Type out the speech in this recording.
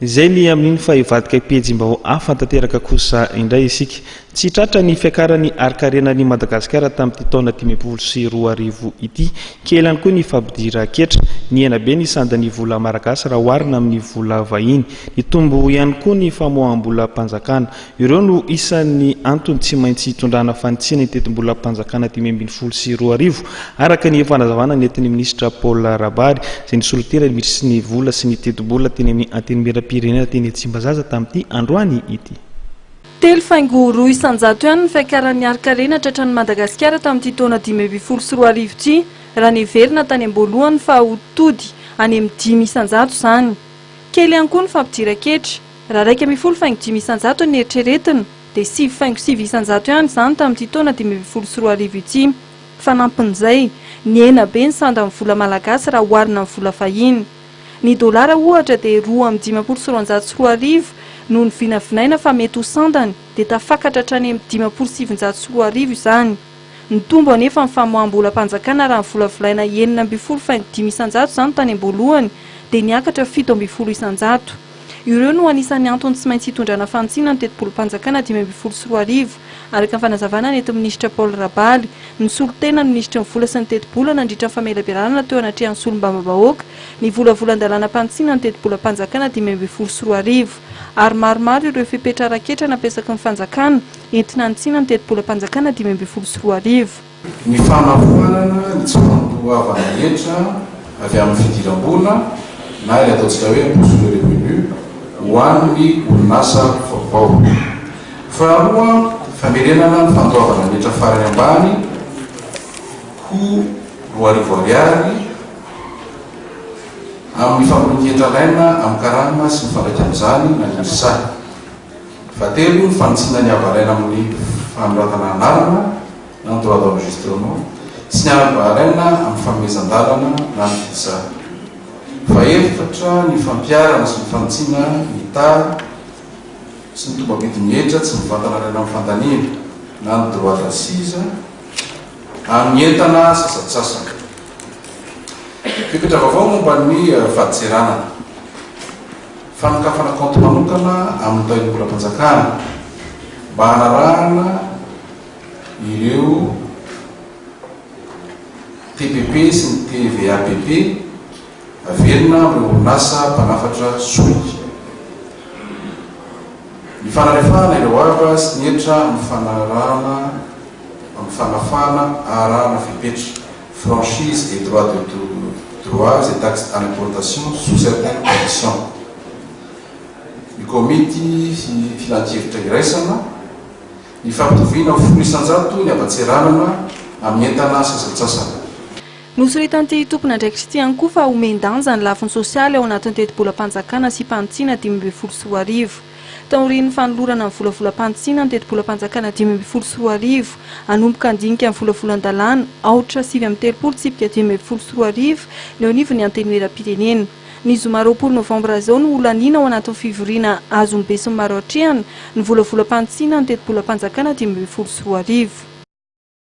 Izay ny amin'iny fa ivadika pejy mba ho afantanteraka kosa indray isika. Tsy tratra ny fiakarany arikarenan'i Madagasikara tamin'ity taona 2024 ity. Kely ihany koa ny fampidira ketra, ny ena be ny sandan'ny vola malagasy raha oharina amin'ny vola vahiny. Ny tombo ihany koa ny famoaham-bola mpanjakana. Ireo no isan'ny antony tsy maintsy hitondrana fanitsina ny tetim-bola mpanjakana 2024 araka ny fanazavana nentin'ny minisitra Paul Rabary izay nisoloterany miditry ny vola sy ny tetim-bola teny amin'ny antenimieram-pirenena teny Tsimbazaza tamin'ity androany ity. 3.2 isanjato ihany ny fiakaran'ny arika-rena tratran'ny Madagasikara tamin'ity taona 2024 ity raha niverina tany am-boalohany fa hotody any amin'ny 5 isanjato izany. Kely ihany koa ny fampidira-ketra raha 2.5 isanjato ny eritreretina dia 7.7 isanjato ihany izany tamin'ity taona 2024 ity. Fanampin'izay ny ena be ny sandan'ny vola malagasy raha oharina amin'ny vola vahiny. Ny dolara ohatra dia 2.4 noho ny vinavinaina fa mety ho sandany dia tafakatra hatrany amin'ny 5.7 izany. Ny tombo anefa ny famoaham-bola mpanjakana raha ny vola volaina 9.5 isanjato izany tany am-boalohany dia niakatra 7.0 isanjato. Ireo no anisan'ny antony tsy maintsy hitondrana fanitsina ny tetim-bola mpanjakana 2024 araka ny fanazavana nentin'ny minisitra Paul Rabary. Nisolo-tena ny ministra ny vola sy ny tetim-bola nandritra ny famelabearana teo anatrehan'ny solombavam-bahoaka ny volavolan-dalàna mpanitsina ny tetim-bola mpanjakana 2024 ary maromaro ireo fipetraraketra nampiasaka ny fanjakana entina hanitsina ny tetim-bola mpanjakana 2024. Ny fanafoanana ny tsy fampitovana hetra avy amin'ny fidiram-bola na ilay ataontsika hoe imposte de revenu ho an'ny orinasa vaovao. Faharoa, famerenana ny fandoavana hetra farany ambany ho 2 ariary amin'ny famolon-ketralaina amin'ny karama sy ny fandraika amin'izany na ny sahy. Fahatelo, ny fanitsina ny avaraina amin'ny fanoratana anarana na ny droit d'enregistrement sy ny avaraina amin'ny fanomezan-dalana na ny fidisaha. Fahaefatra, ny fampiarana sy ny fanitsina ny tara sy ny tombam-pity mihetra tsy mivantana rena amin'ny fandaniana na ny droit d'assise amin'ny entana sasatsasana. Fipetra vaovao momba ny fahadiserana, fanokafana kaonty manokana amin'ny taoim-bola mpanjakana mba hanarahana ireo TPP sy ny TVAPP averina amin'ny orinasa mpanafatra solika. Ny fanarefahana ireo ava sy ny hetra amin'ny fanarahana amin'ny fanafana arahana fipetra, franchise et droits et taxes à l'importation sous certaines conditions. Ny komity filan-kevitra iraisana, ny fampitoviana 10 isanjato ny abatseranana amin'ny entana sasatsasana. Nosoritan'ity tompona andraikitra ity ihany koa fa omendanja ny lafiny sosialy ao anatin'ny tetim-bola mpanjakana sy mpanitsina 2024. Taorian'ny fanolorana ny volavola mpanitsina ny tetim-bola mpanjakana 2024 anomboka andinika ny volavolan-dalàna 8.30 ny anivon'ny antenimieram-pirenena. Ny zoma 20 novambra zao no olanina ao anatin'ny fivoriana azon'ny be sy ny maro hatrehany ny volavola mpanitsina ny tetim-bola mpanjakana 2024.